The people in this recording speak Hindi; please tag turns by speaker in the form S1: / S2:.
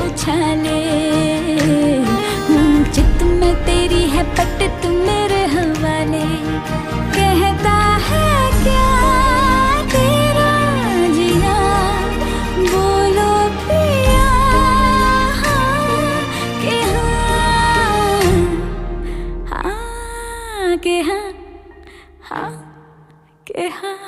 S1: उछाले। चित में तेरी है पट तू मेरे हवाले। कहता है क्या तेरा जिया, बोलो पिया हाँ के हाँ, हाँ के हाँ, हाँ के हाँ।